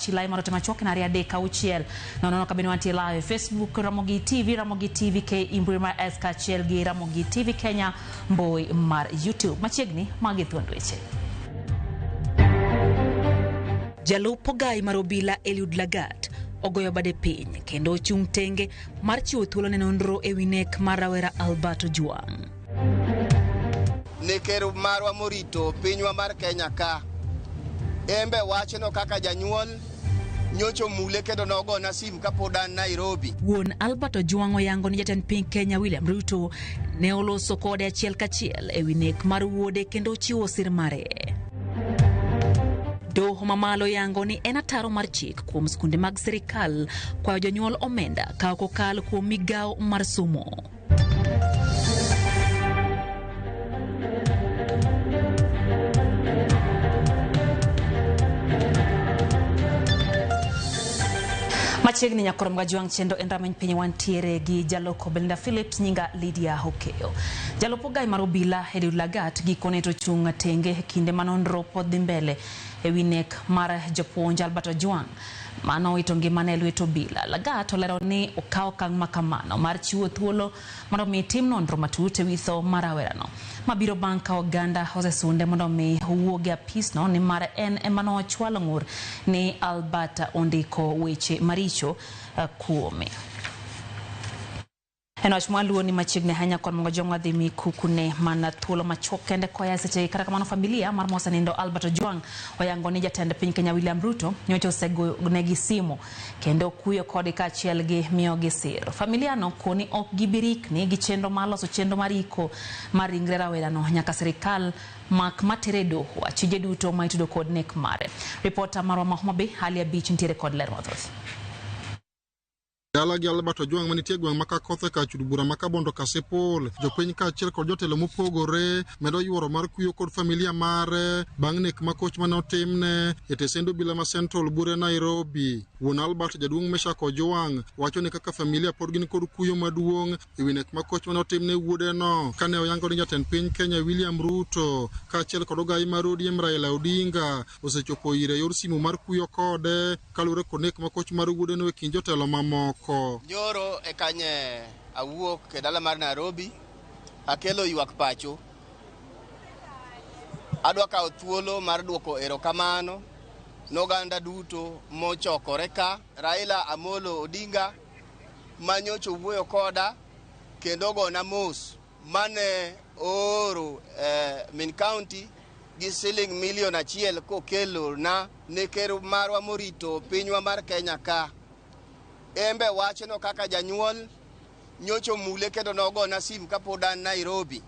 chilai marote machoke na ria deka uchiel nono kabini wanti live Facebook Ramogi TV ke imbui mar SK chiel gi Ramogi TV Kenya mboi mar YouTube machiegni magithond weche. Jalup ogai mar obila Eliud Lagat ogoyo bade piny kendo ochung' tenge mar chiwo thuolo ne nonro ewi nek mar rawera Albert Ojwang. Nekeru marwa morito pinywa mar Kenya ka embe wachno kaka janyuol nyocho mule kendo nogo na simu kapodan Nairobi. Wuon Albert Ojwang oyango ni jatend piny Kenya William Ruto ne oloso kode achiel kachiel ewi nek mar wuode kendo chiwo sir mare. Doho mamalo yango ni en ataro mar chik kuom skunde mag sirikal kwayo jonyuol omenda ka ok okal kuom migawo mar somo. Machiegni nyakorom Ojwang chendo en rameny piny wantiere gi jaloko Belinda Phillips nyinga Lydia Hokeyo. Jalopo gai mar obila Eliud Lagat gikone to chung' tenge kinde manonro pod dhi mbele ewi nek mar japuonj Albert Ojwang mano ito ngimane e lwet obila. Lagat olero ni okawo okang' makamano mar chiwo thuolo mondo mi tim nonro matut ewi tho mar rawerano mabiro bang' ka oganda osesunde mondo mi owuoge apisno ni mar en emano ochwalo ng'ur ni Albert ondiko weche maricho kuome. Enoch mwaluo ni machiegni hanya kon mongo jongwa dhimi kukune mana thuolo machuok kende koya seche kata kamano familia mar mosanindo Albert Ojwang oyango ni jatend piny Kenya William Ruto nyocha osego negi simu kendo kuyo kode kaachiel gi miyogi sir. Familia no koni ok gibirikni gi chenro maloso chenro mariko mar ringre rawerano nyaka sirikal mak matere doho achije duto maitudo kod nek mare. Reporter marwa Mahomabe hali ya beach ntiere kod ler mathoth. Dala gi Albert Ojwang manitie gweng' maka kothe ka chud bura maka bondo kasepol jopiny ka achiel kod jotelo mopogore medo yuoro mar kuyo kod familia mare bang' nek makoch manotimne e tesendo bila ma Central Bure Nairobi. Wuon Albert jaduong' Meshak Ojwang wacho ni kaka familia pod gin kod kuyo maduong' ewi nek makoch manotimne wuode no kane oyango ni jatend piny Kenya William Ruto ka achiel kod ogai mar ODM Raila Odinga osechopo ire yor simu mar kuyo kode kaluwore kod nek makoch mar wuode no e kind jotelo mamoko. Nyoro e kanye awuok e dala mar Nairobi akelo ywak pacho. Adwa kawo thuolo mar duoko erokamano noganda duto mochokore ka Raila Amolo Odinga manyocho wuoyo koda kendo gona mos mane oro min county gi siling milion achiel kokelo na nekeru marwa morito pinywa mar Kenya ka embe wachno kaka janyuol nyocho mule kendo nogo na simu kapodan Nairobi.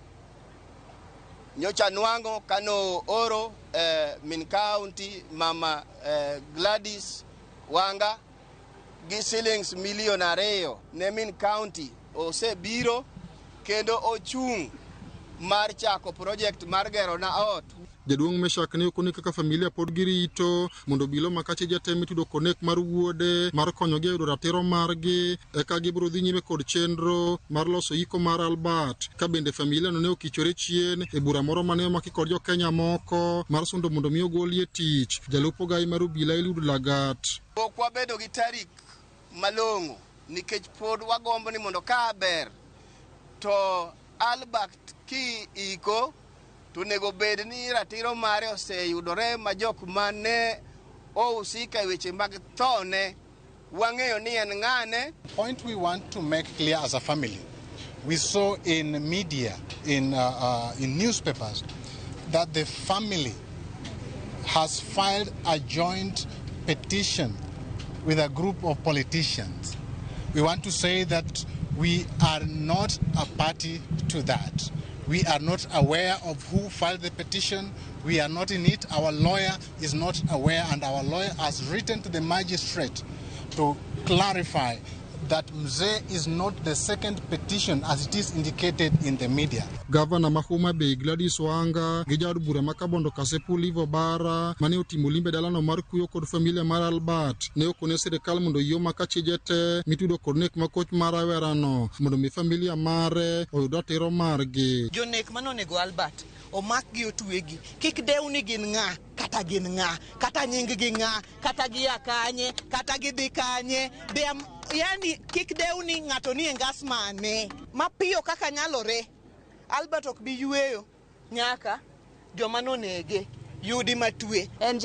Nyocha nwango kano oro min county mama Gladys Wanga gi shillings milion 2 ne min county osebiro kendo ochung' mar chako project mar gero na ot. Jaduong' Meshak ne okoni kaka familia pod girito mondo bilo makache jatemi tudo konek mar wuode mar konyogi yudo ratiro margi eka gibiro dhi nyime kod chenro mar loso iko mar Albert ka bende familia no ne okichore chien e bura moro mane omaki kod jo Kenya moko mar sundo mondo mi ogolie tich. Jalupo gai mar obila Eliud Lagat ok wabedo gi tarik malong'o nikech pod wagombo ni mondo ka ber to Albert ki iko to nego bed ni ratiro mare oseyudore ma jok mane ousika weche mag thone wang'eyo ni en ng'ane. Point we want to make clear as a family, we saw in media, in newspapers, that the family has filed a joint petition with a group of politicians. We want to say that we are not a party to that. We are not aware of who filed the petition. We are not in it. Our lawyer is not aware, and our lawyer has written to the magistrate to clarify that Mzee is not the second petition as it is indicated in the media. Governor Mahuma Bay Gladys Wanga gijad bura makabondo kasepul Ivo Bara mane otimo limbe dalano mar kuyo kod familia mar Albert ne okone sirikal mondo yo makache jete mitudo kod nek makoch mar rawerano mondo mi familia mare oyud ratiro margi. Jonek manonego Albert omak gi otwegi kik dewni gin ng'a kata gin ng'a kata nying gi ng'a kata gi akanye kata gi dhi kanye yani kik dewni ng'ato ni engas mane mapiyo kaka nyalore. Albert ok bi yueyo nyaka joma nonege yudi matwe. En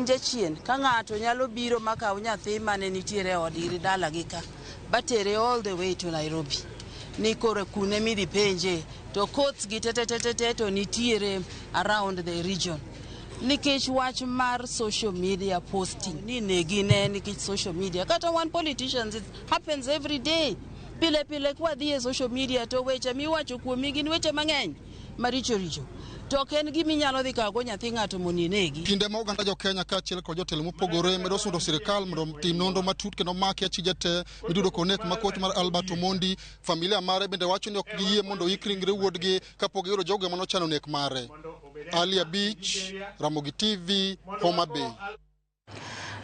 jachien ka ng'ato nyalo biro makaw nyathi mane nitiere odiri dala gi ka batere all the way to Nairobi ni kore kune midhi penje to courts gi tete to nitiere around the region nikech wach mar social media posting ni negi ne nikech social media kata one politicians it happens every day pile kwa dhie social media to weche miwacho kuomi gin weche mang'eny maricho to ken gimi nyalo dhi kago nyathi ng'ato moninegi. Kinde ma oganda jo Kenya kaachiel kod jotelo mopogore medo sundo sirikal mondo tim nonro matut kendo maki achije te midudo konek makoch mar Albert Omondi. Familia mare bende wacho ni ok giyie mondo ikringre wuodgi kapok giyudo jogo manochano nek mare. Alia Beach, Ramogi TV, Homa Bay.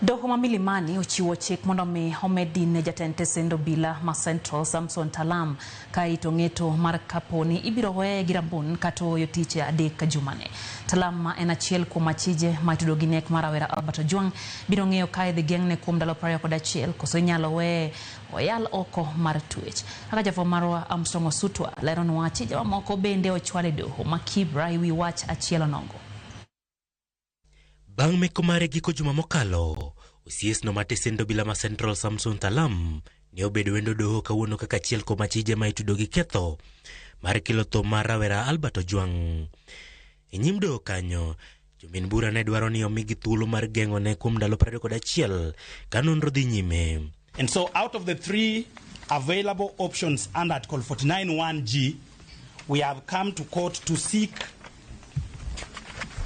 Doho ma Milimani ochiwo chik mondo mi omedi ne jatend tesend obila ma Central Samson Talam ka ito ng'eto mar kaponi ibiro weye gi rambun kato yo tich adek ka jumane. Talam ma en achiel kuom achije ma itudo gi nek mar rawera Albert Ojwang biro ng'eyo ka idhi geng'ne kuom ndalo 21 koso inyalo weye oyal oko mar twech. Kaka jafo marwa Armstrong Osutwa leronwa achije mamoko bende ochwale doho ma Kibra iwi wach achiel onongo. Bang' meko mare giko juma mokalo, osiesno matesendo bila ma Central Samson Talam ne obedo wendo doho kawuono kaka achiel kuom achije ma itudo gi ketho mar kelo tho mar rawera Albert Ojwang. E nyim doho kanyo, jomin bura ne dwaro ni omigi thuolo mar geng'o ne kuom ndalo 21 ka nonro dhi nyime. And so out of the 3 available options under Article 49(1)(g, we have come to court to seek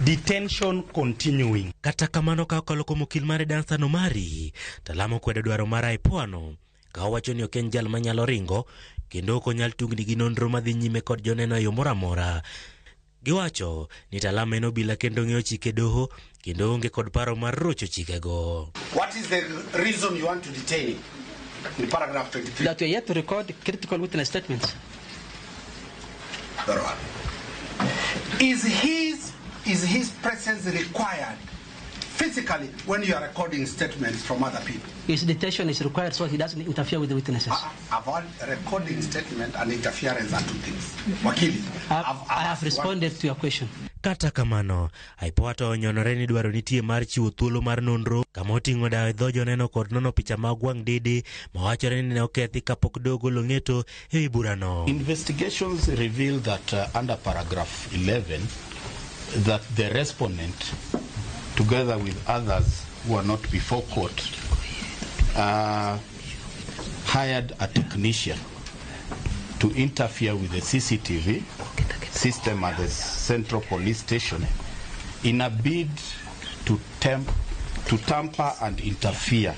detention continuing. Kata kamano ka okalo kuom okil mare Dansan Omari, Talam kwedo dwaro mar IPOA ka owacho ni ok en jal manyalo ringo kendo ok onyal tungni gi nonro madhi nyime kod joneno e yo moro amora. Giwacho ni Talam en obila kendo ng'eyo chike doho kendo onge kod paro mar rocho chikego. What is the reason you want to detain in paragraph 23? That we are yet to record critical witness statements. Very well. Is his presence required physically when you are recording statements from other people? His detention is required so he doesn't interfere with the witnesses. Avoid recording statement and interference are two things. Wakili, I have responded to your question. Kata kamano, IPOA to onyonore ni dwaro nitie mar chiwo thuolo mar nonro kama oting'o dawe dho joneno kod nono picha mag wang' dede mawachore ni ne okethi kapok dogo long'eto e wi burano. Investigations reveal that under paragraph 11 that the respondent, together with others who are not before court, hired a technician to interfere with the CCTV system at the Central Police Station in a bid to tamper and interfere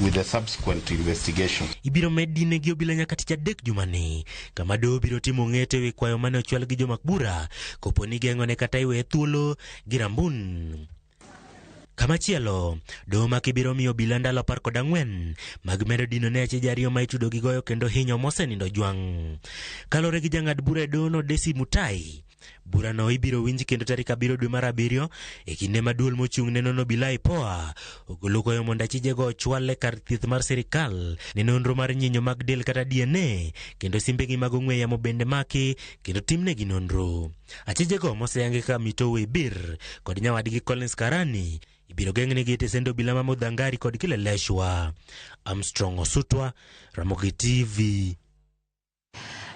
with the subsequent investigation. Ibiro medine gi obila nyaka tich adek jumani kama doho biro timo ng'ete wi kwayo mane ochwal gi jomak bura koponi geng'one kata iwe thuolo gi rambun. Kamachielo, doho ma kibiro miyo obila ndalo 14 mag medo dino ne achije ariyo ma itudo gi goyo kendo hinyo mosenindo Ojwang. Kalore gi jang'ad bura e dohono Desi Mutai, burano ibiro winji kendo tarik 7 dwe mar 7 e kinde ma duol mochung' ne nono obila IPOA ogolo kwayo mondo achijego ochwal e kar thieth mar sirikal ne nonro mar nyinyo mag del kata DNA kendo simbegi mag ong'we yamo bende maki kendo timnegi nonro. Achijego moseyangi ka Mitowe Bir kod nyawadgi Collins Karani ibiro geng'negi e tesend obila ma Mudhangari kod Kileleshwa. Armstrong Osutwa, Ramogi TV.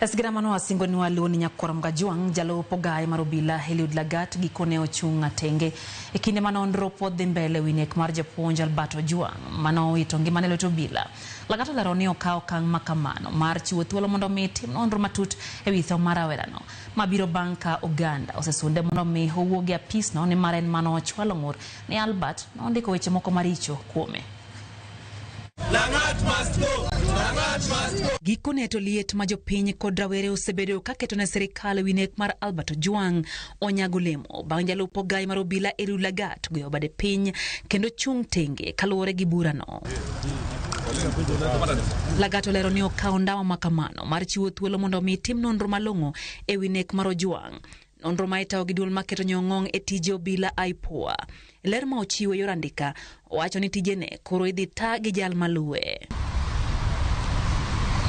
Esgira mano asingo ni waluoni nyakora Mgajwang jalo pogai marobila Eliud Lagat gikone ochunga tenge ekinde manondro podhi mbele winek mar japuonj Albert Ojwang mano itongi manelo to bila Lagat laroni okao kang makamano mar chiwo thuolo mondo mi tim nonro matut e wi tho mar awerano mabiro banka Uganda osesunde mondo mi owuogi apis no ne maren mano ochwalo ng'ur ni Albert nondiko weche moko maricho kuome. Lagat must go. Lagat must go. Gikone to liet ma jopiny kod rawere osebedo ka keto ne sirikal winek mar Albert Ojwang onyago lemo bang' jalupo gai mar obila Eliud Lagat goyo bade piny kendo chung tenge kaluwore gi burano. Lagato lero ni okawo ndawa makamano mar chiwo thuolo mondo omi tim nonro malong'o e wi nek mar Ojwang'. Nonro ma itawo gi duol maketo nyong'ong e tije obila IPOA. Ler ma ochiwo yor andika wacho ni tijene koro idhi ta gi jal maluwe.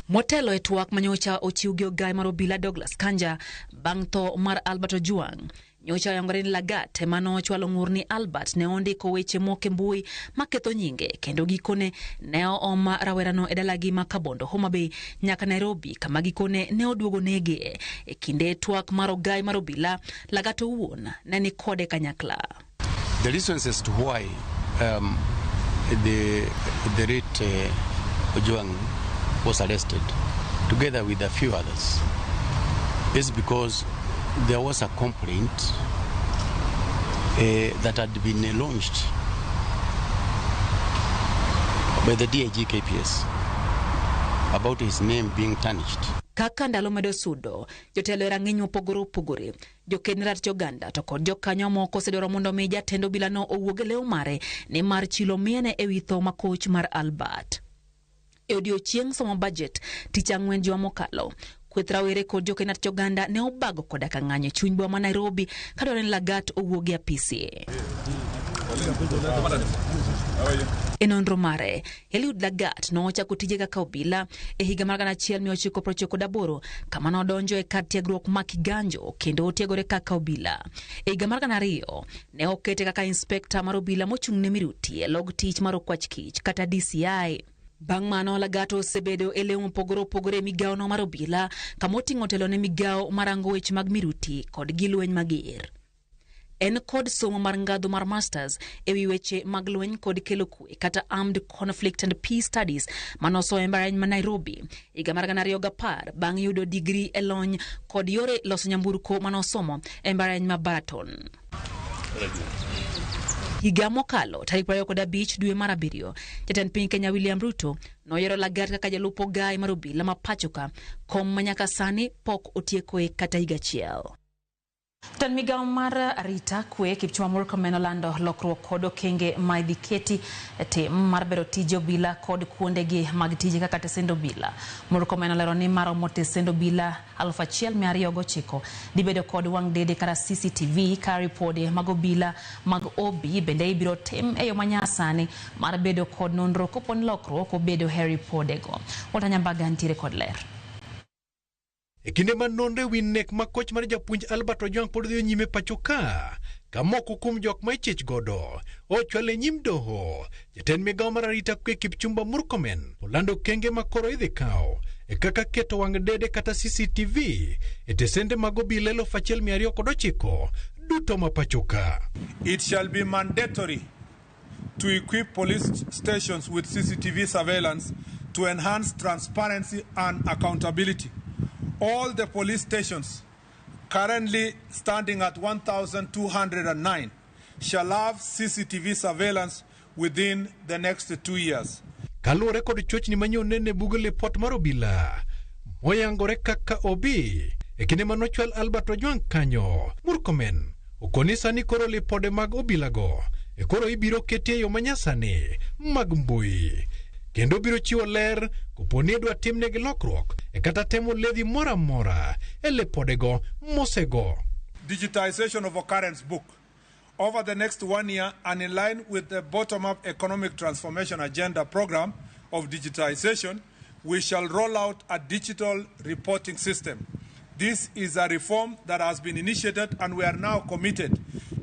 Motelo e twak manyocha ochiw gi ogai mar obila Douglas Kanja bang' tho mar Albert Ojwang'. Nyocha yangore ni Lagat mano ochwalo ng'ur ni Albert ne ondiko weche moko e mbui maketho nyinge kendo gikone ne ooma rawerano e dalagi ma Kabondo, Homa Bay nyaka Nairobi kama gikone ne oduogo nege. E kinde twak mar ogai mar obila, Lagat owuon ne ni kode kanyakla. The reasons as to why the late Ojwang was arrested together with a few others is because there was a complaint that had been launched by the DIG KPS about his name being tarnished. Kaka ndalo medo sudo, jotelo rang'iny opogore, jokend rat joganda to kod jokanyo moko osedwaro mondo mi jatend obila no owuog e leo mare ni mar chilo miene e wi tho makoch mar Albert. E odiochieng' somo budget tich ang'wen juma mokalo, kweth rawere kod jokend rat joganda ne obago koda ka ng'anyo e chuny boma ma Nairobi kadwaro ni Lagat owuog e apisi. E nonro mare, Eliud Lagat nochako tije kaka obila e higa mar 1998 kama nodonjo e kar tiegruok ma Kiganjo kendo otiegore kaka obila. E higa mar 2000 ne okete kaka inspekta mar obila mochung' ne miruti e log tich mar okwach kich kata DCI. Bang' mano Lagat osebedo e lemo opogore migawo no mar obila kama oting'o telo ne migawo marango weche mag miruti kod gilweny mager. En kod somo mar ngadho mar masters e wi weche mag lweny kod kelo kwe kata armed conflict and peace studies manoso e mbalariany ma Nairobi higa mar 2010 bang' yudo degree e lony kod yore loso nyamburko manosomo e mbalariany ma Baraton. Higa mokalo tarik 25 dwe mar 7 jatend piny Kenya William Ruto noyiero Lagat kaka jalup ogai mar obila ma pachoka, kom manyaka sani pok otiekoe kata higa achiel. Tan migawo mar arita kwe Kipchumba Murkomen olando lokruok kod okenge ma idhi keti e tim mar bero tije obila kod kuondegi mag tije kaka tesend obila. Murkomen olero ni maromo tesend obila 1209 dibedo kod wang' dede kata CCTV ka ripode mag obila mag OB bende ibiro tim e yo manyasani mar bedo kod nonro koponi lokruok obedo e ripodego. Walter Nyambaga ntiere kod ler. E kinde man nonre wi nek ma koch mar japuonj Albert Ojwang pod dhi nyime pachoka ka moko kuom jok ma ichich godo ochwale nyim doho. Jatend migawo mar arita kwe Kipchumba Murkomen olando kenge ma koro idhi kawo e kaka keto wang' dede kata CCTV e tesende mag obila 1209 duto ma pachoka. It shall be mandatory to equip police stations with CCTV surveillance to enhance transparency and accountability. All the police stations currently standing at 1,209 shall have CCTV surveillance within the next 2 years. Kaluwore kod chochni manyonene bugo lipot mar obila moyangore kaka obi e kinde manochwal Albert Ojwang kanyo, Murkomen okoni sani koro lipode mag obilago e koro ibiro ketie yo manyasani mag mbui kendo biro chiwo ler koponi dwa timnegi lokruok e kata temo ledhi mora mora e lipodego mosego. Digitization of occurrence book. Over the next 1 year and in line with the bottom-up economic transformation agenda program of digitization, we shall roll out a digital reporting system. This is a reform that has been initiated and we are now committed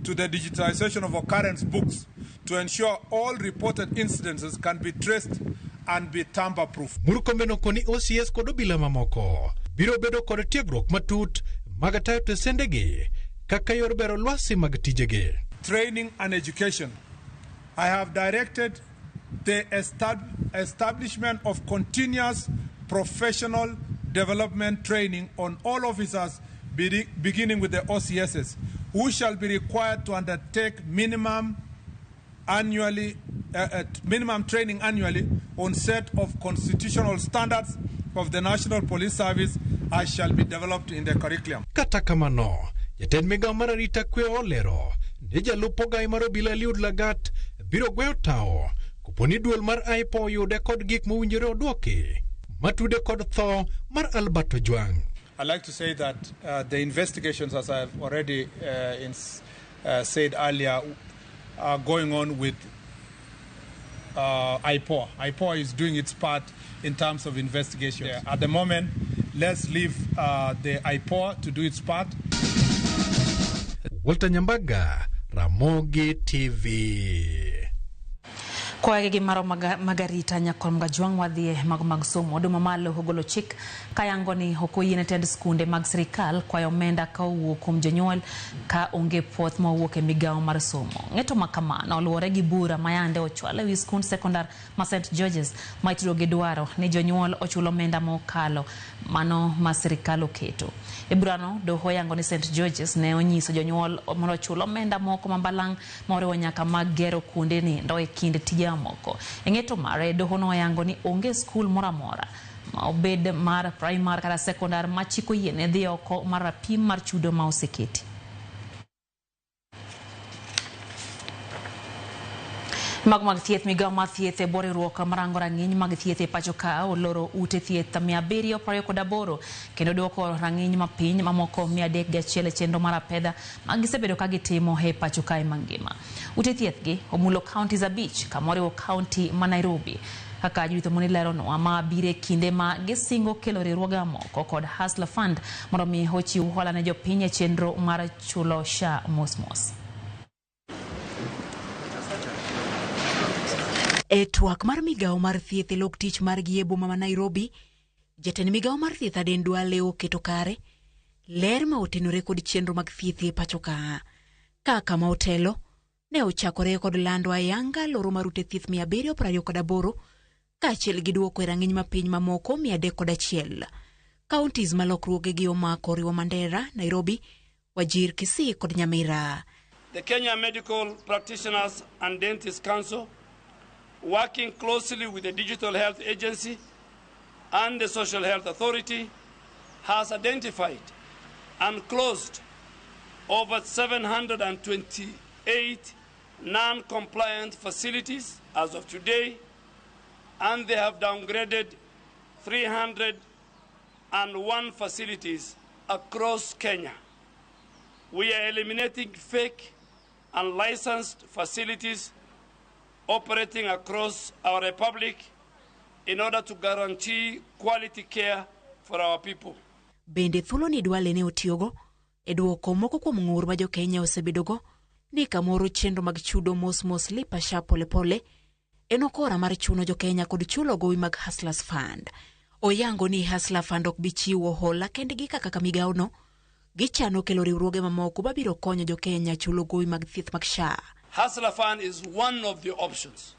to the digitization of occurrence books to ensure all reported incidences can be traced and be tamper-proof. Murkomen okoni OCS kod obila mamoko biro bedo kod tiegruok matut mag tayo tesendegi kaka yor bero lwasi mag tijegi. Training and education. I have directed the establishment of continuous professional development training on all officers beginning with the OCSs, who shall be required to undertake minimum training annually on set of constitutional standards of the National Police Service as shall be developed in the curriculum. Kata kamano, jatend migawo mar arita kwe olero ne jalup ogai mar obila Eliud Lagat biro gweyo tao koponi duol mar IPO yude kod gik mowinjore odwoki matude kod tho mar Albert Ojwang. I'd like to say that the investigations, as I've already said earlier, are going on with IPO. IPO is doing its part in terms of investigation. Yeah. At the moment, let's leave the IPO to do its part. Walter Nyambaga, Ramogi TV. Kwa gigi maro magarita nyakom gajwang wadhie mag somo oduma malo hogolo chik kayango ni hoko United skunde mag sirikal kwa omenda ka owuok kuom jonyuol ka onge puoth ma owuok e migawo mar somo. Ng'eto makamano oluwore gi bura mayande ochwal ewi skund sekondar ma St George's ma itudo gi dwaro ni jonyuol ochulo omenda mokalo mano ma sirikal oketo. E burano doho yango ni St George's ne onyiso jonyuol mondo chulo omenda moko mambalang' moriwo nyaka mag gero kuonde nindo e kind tije moko. Eng'eto mare doho no yango ni onge skul mora mora ma obed mar primary kata sekondar ma chiko yiene dhi oko mar rapim mar chudo ma oseketi. Mag thieth migawo mar thieth e boriruok marango rang'iny mag thieth e pacho ka oloro ute thieth 728 kendo dwoko rang'iny mapiny mamoko 301 e chenro mar apedha magisebedo ka gitimo e pacho ka mangima. Ute thieth gi omulo counties 5 kamoriwo county ma Nairobi. Kaka juditho moni lero no ama bire kinde ma gisingo kelo riwruoge moko kod Hustler Fund mondo mi ochiw hola ne jopiny e chenro mar chulo SHA mos. E twak mar migawo mar thieth e lok tich mar gi e boma ma Nairobi, jatend migawo mar thieth Aden Duale oketo kare ler ma otenore kod chenro mag thieth e pacho ka. Kaka ma otelo ne ochakore kod lando ayanga loro mar ute thieth 728 kaachiel gi duoko e rang'iny mapiny mamoko 301. Counties ma lokruoge gi omako riwo Mandera, Nairobi, Wajir, Kisii kod Nyamira. The Kenya Medical Practitioners and Dentists Council, working closely with the Digital Health Agency and the Social Health Authority, has identified and closed over 728 non-compliant facilities as of today, and they have downgraded 301 facilities across Kenya. We are eliminating fake and licensed facilities operating across our republic in order to guarantee quality care for our people. Bende thulo ni Duale ne otiogo e duoko moko kuom ng'ur ma jo Kenya osebedogo ni kamoro chenro mag chudo mos lipa SHA pole en okora mar chuno jo Kenya kod chulo gowi mag Hustlers Fund. Oyango ni Hustler Fund ok bi chiwo hola kendgi kaka migawo no gichano kelo riwruoge mamoko babiro konyo jo Kenya chulo gowi mag thieth mag SHA. Hustler Fund is one of the options.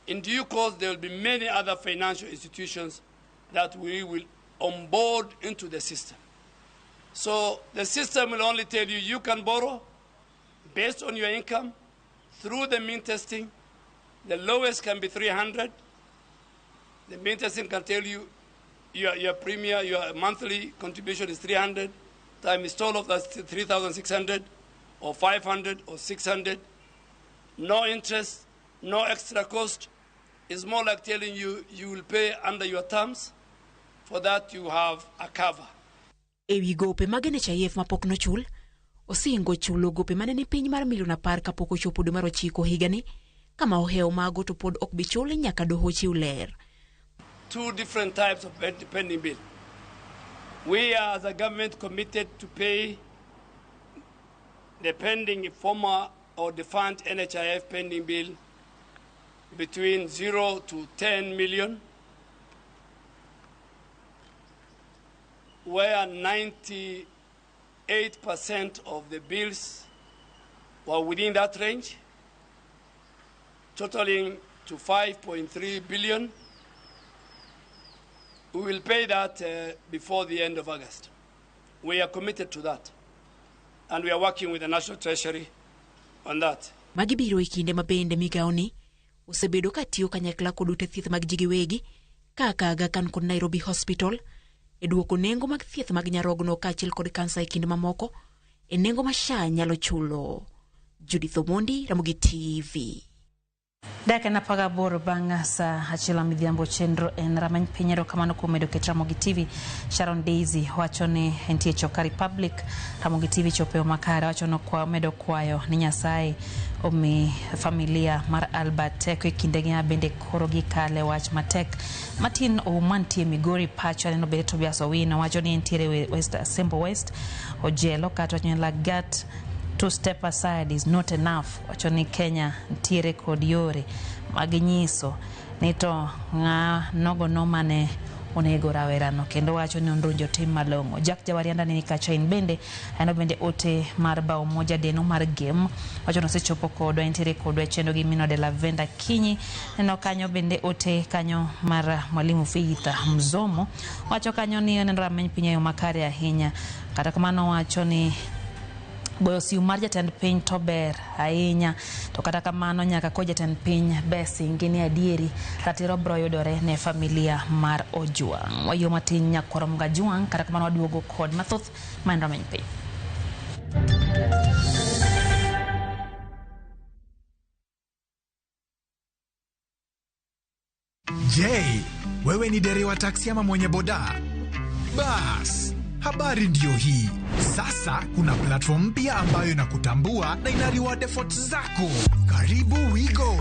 In due course, there will be many other financial institutions that we will onboard into the system. So the system will only tell you you can borrow based on your income through the mean testing. The lowest can be 300. The mean testing can tell you your premium, your monthly contribution is 300. Time install of that's 3,600 or 500 or 600. No interest, no extra cost. It's more like telling you you will pay under your terms. For that you have a cover. Ewi gope magene chayef mapok no chul, osingo chulo gope maneni piny mar $10,000,000 kapok ochopo dwe mar 9 higani, kama oheo mago to pod ok bichule nyaka doho chiw ler. Two different types of pending bill. We are as a government committed to pay the pending former or defunct NHIF pending bill between 0 to 10 million, where 98% of the bills were within that range, totaling to 5.3 billion. We will pay that before the end of August. We are committed to that, and we are working with the National Treasury on that. Magibiro ikinde mabende migaoni osebedo katiyo kanyakla kod ute thieth mag ji giwegi kaka Aga Khan kod Nairobi Hospital e duoko nengo mag thieth mag nyarogno kaachiel kod kansa e kinde mamoko e nengo ma SHA nyalo chulo. Judith Omondi, Ramogi TV. Daka na paga boro banga sa hachila midhiambo chenro en ramany pinyero kamano kumedo ketramogi TV Sharon Daisy wachone entie Choka Republic Ramogi TV chopeo makara wachono kwa medo kwayo ni Nyasaye omi familia mar Albert kwe kindegea bende korogi kale wach matek Martin Oumantie Migori pacho neno bede Tobias Owino wachoni entiere West Sembo West ojelo kato wachone Lagat to step aside is not enough. Wachoni Kenya ntiere kod yore maginyiso nito nga nogo nomane onego rawerano kendo wacho ni ondrunjo tim malongo. Jack Jawarianda ni kachain bende ano bende ote mar bao moja deno mar game wacho no sechopo kodwa ntiere kodwa chendo gi Mino de la Venda Kinyi no kanyo bende ote kanyo mar mwalimu Fita Mzomo wacho kanyo ni rameny pinyo makare ahinya kata kamano wacho ni goyo siu mar jatend piny to ber ahinya to kata kamano nyaka ko jatend piny besingi ni adieri ratiro bro yudore ne familia mar Ojwang. Wayo matin nyakorom ga Jwang kata kamano waduogo kod mathoth maen rameny piny. Je, wewe ni dereva taksi ama mwenye boda? Bas, habari ndio hii. Sasa kuna platform mpya ambayo inakutambua na ina reward efforts zako. Karibu WeGo.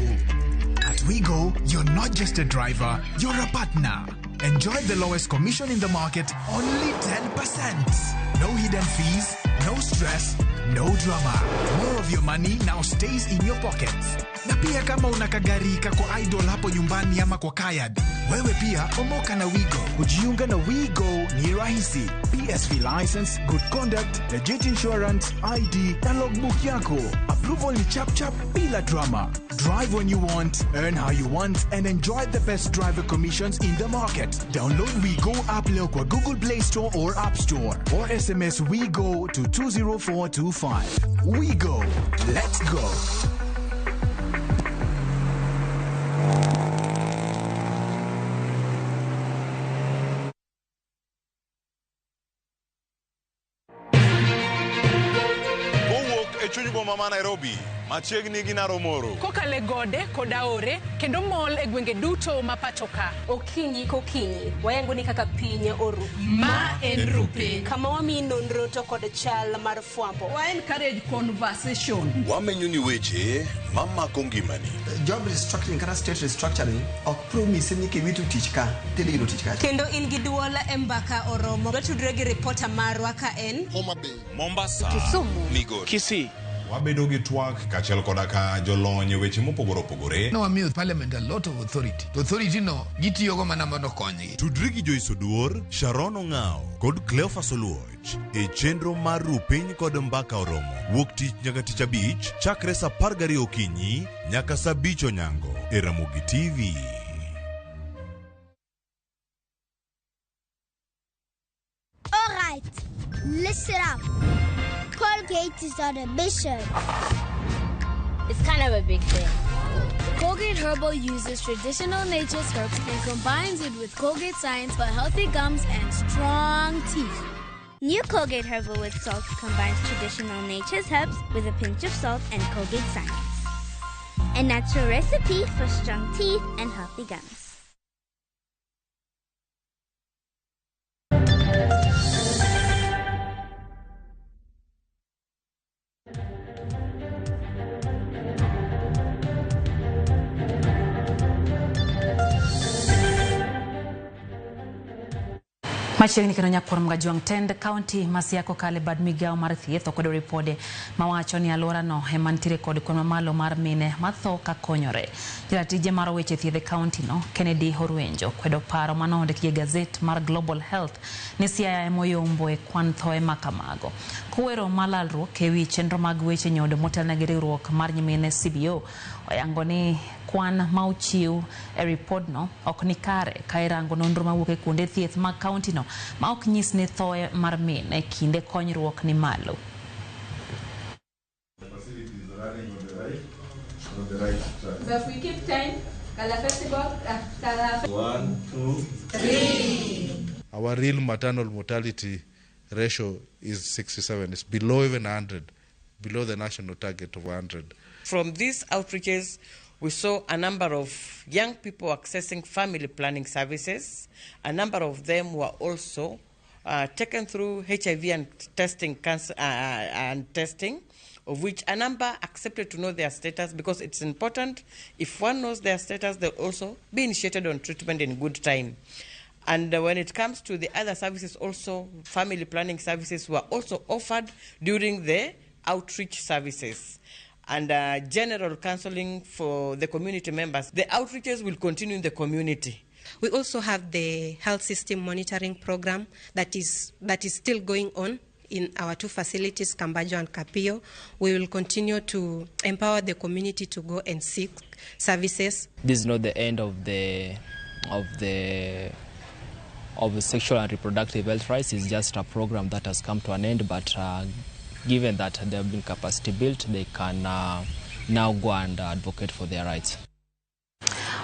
At WeGo, you're not just a driver, you're a partner. Enjoy the lowest commission in the market, only 10%. No hidden fees, no stress, no drama. More of your money now stays in your pockets. Na pia kama unakagarika kwa idol hapo nyumbani ama kwa kayad, wewe pia omoka na WeGo. Kujiunga na WeGo ni rahisi. PSV license, good conduct, legit insurance, ID na logbook yako. Approval ni chap bila drama. Drive when you want, earn how you want, and enjoy the best driver commissions in the market. Download WeGo app leo kwa Google Play Store or App Store, or SMS WeGo to 20425. WeGo, let's go. Mama Nairobi, machiegni gi Naromoro. Kokale gode kodaore kendo mol e gwenge duto mapachoka. Okinyi kokinyi, wayango ni kaka pinye oru. Ma en rupe. Kama wami nonro to kod chal mar fwambo. Wa encourage conversation. Wamenyo ni weche mama kongimani. Job restructuring kata state restructuring ok promise ni kiwitu tich ka, tediro tich ka. Kendo in gi duola embaka oromo. Watudre gi reporter marwa ka en Homa Bay, Mombasa, Kisumu, Migori, Kisii. Wabedo gi twak kachiel koda ka jolony weche mopogore opogore. No wamiyo parliament a lot of authority. To authority no gitiyogo mana mondo konygi. Tudri gi Joyce Oduor, Sharon Ong'ao kod Cleophas Oluoch e chenro mar Rupiny kod Mbaka Oromo. Wuok tich nyaka tich abich chakre sa 12 okinyi nyaka sa 5 onyango e Ramogi TV. All right, listen up. Colgate is on a mission. It's kind of a big thing. Colgate Herbal uses traditional nature's herbs and combines it with Colgate Science for healthy gums and strong teeth. New Colgate Herbal with Salt combines traditional nature's herbs with a pinch of salt and Colgate Science. A natural recipe for strong teeth and healthy gums. Machiegni kendo nyakorom ga Jwang tend county masiako kale bad migao mar thieth okwedo ripode mawacho ni alwora no emantiere kod kwan mamalo mar mine matho ka konyore. Jatije mar weche thieth e county no Kennedy Horwenjo kwedo paro manondik gi gazet mar Global Health ni Siaya emoyombo e kwan thoe makamago. Kuwero malalruok e wi chenro mag weche nyodo motelne gi riwruok mar nyimine CBO oyango ni kwan ma uchiw e report no ok ni kare ka irango nonro mawuok e kuonde thieth mag county no ma ok nyis ni thoe mar min e kinde konyruok ni malo. So if we keep time, Kala Festival, 1, 2, 3. Our real maternal mortality ratio is 67. It's below even 100, below the national target of 100. From these outreaches, we saw a number of young people accessing family planning services. A number of them were also taken through HIV and testing, of which a number accepted to know their status, because it's important. If one knows their status, they'll also be initiated on treatment in good time. And when it comes to the other services, also family planning services were also offered during the outreach services. And general counseling for the community members. The outreaches will continue in the community. We also have the health system monitoring program that is still going on in our two facilities, Kambajo and Kapio. We will continue to empower the community to go and seek services. This is not the end of the sexual and reproductive health rights. It's just a program that has come to an end, but given that they have been capacity built, they can now go and advocate for their rights.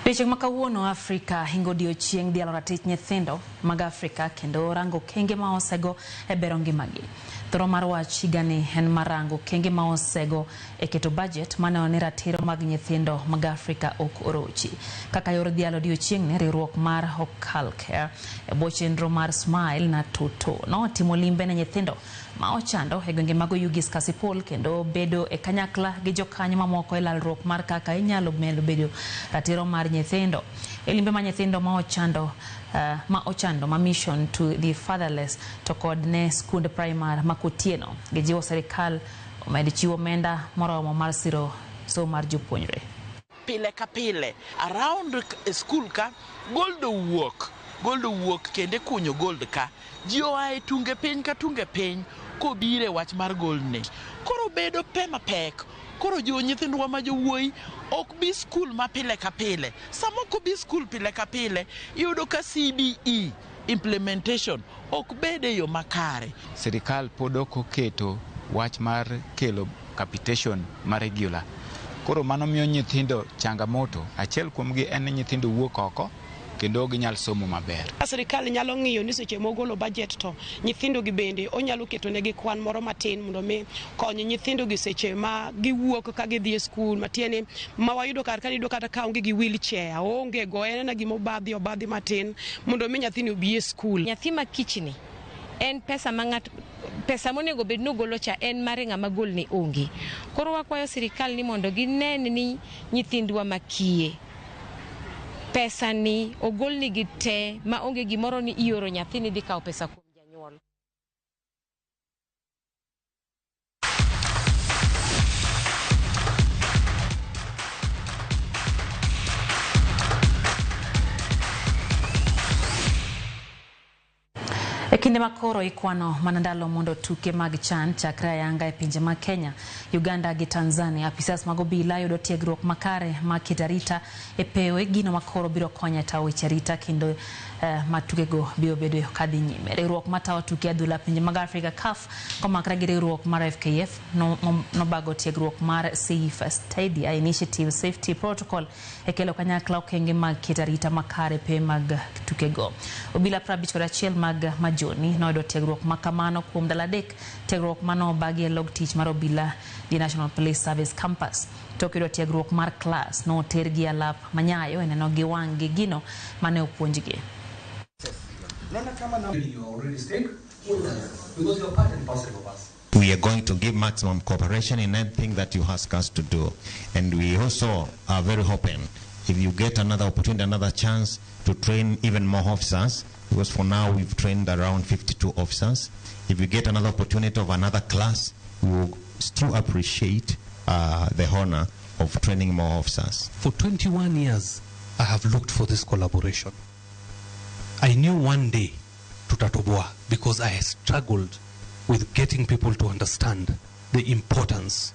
Weche makawuono Afrika hingo odiechieng' dhialo ratich nyithindo mag Afrika kendo rango kenge ma osego e bero ngimagi. Thoro mar wach higani en marango kenge ma osego e keto budget maneno ni ratiro mag nyithindo mag Afrika ok orochi. Kaka yor dhialo odiechieng' riwruok mar Healthcare e bwo chenro mar Smile na Toto notimo limbe ne nyithindo ma ochando e gwenge mag Ugis Kasipul kendo bedo e kanyakla gi jokanyo mamoko e lalruok mar kaka inyalo medo bedo ratiro mar nyithindo. E limbe ma nyithindo ma ochando ma mission to the fatherless to kod ne skund primary makotieno gi jiwo serikal omed chiwo omenda moromo mar siro so mar jopuonjre. Pile ka pile around school ka gold wuok kende kunyo gold ka ji oae tunge piny ka tunge piny kobire wach mar gold ne koro bedo pema pek. Koro jo nyithindwa ma jowuoyi ok bi school ma pile ka pile. Samoko bi school pile ka pile yudo ka CBE implementation ok bede yo makare. Serikal pod ok oketo wach mar kelo capitation ma regular. Koro mano miyo nyithindo changamoto. Achiel kuomgi en nyithindo wuok oko kendo ginyal somo maber. Serikal nyalo ng'iyo ni seche mogolo budget to nyithindo gi bende onyalo keto negi kwan moro matin mondo mi kony nyithindo gi seche ma giwuok ka gidhi e skul matiene ma wayudo kar kanido kata ka onge gi wheelchair onge go en na gimo obadhi matin mondo mi nyathini obi e skul. Nyathi ma kichni en pesa pesa monego bed no golo cha en mare ng'ama gol ni onge. Koro wakwayo serikal ni mondo ginen ni nyithindwa makie pesa ni ogol ni gite ma onge gimoro ni ioro nyathini dhi kawo pesa kuom janyuol. E kinde makoro ikwano manandalo mondo tuke mag chan chakre ayanga e pinje mag Kenya, Uganda gi Tanzania, apisas mag obila yudo tiegruok makare ma ketarita e pewe gino makoro biro konyo tawo weche rita kendo matukego biro bedo kadhi nyime. Riwruok matawo tuke adhula pinje mag Afrika CAF komakre gi riwruok mar FKF nobago tiegruok mar Safe Stadia Initiative Safety Protocol e kelo kanyakla okenge mag ketarita makare pe mag tukego. Obila 51 mag Majoni noyudo tiegruok makamano kuom dala adek, tiegruok mano bagi e log tich mar obila di National Police Service Campus. Tok yudo tiegruok mar class no tergi alap manyayo eneno gi wang' gi gino mane opuonjgi. We are going to give maximum cooperation in anything that you ask us to do. And we also are very hoping if you get another opportunity, another chance to train even more officers, because for now we've trained around 52 officers. If you get another opportunity of another class, we will still appreciate the honor of training more officers. For 21 years, I have looked for this collaboration. I knew one day to Tatoboa because I struggled with getting people to understand the importance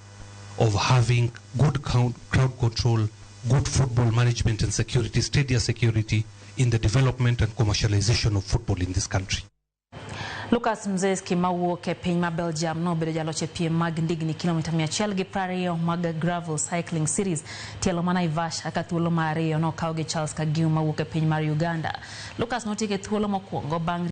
of having good crowd control, good football management and security, stadia security in the development and commercialization of football in this country. Lucas Mzeski mawuok e piny ma Belgium no bedo jaloche piem mag ndigni kilomita 120 mag gravel cycling series tielo ma Naivasha ka thuolo mar ariyo no kawo gi Charles Kagiu mawuok e piny mar Uganda. Lucas notieke thuolo mokwongo bang'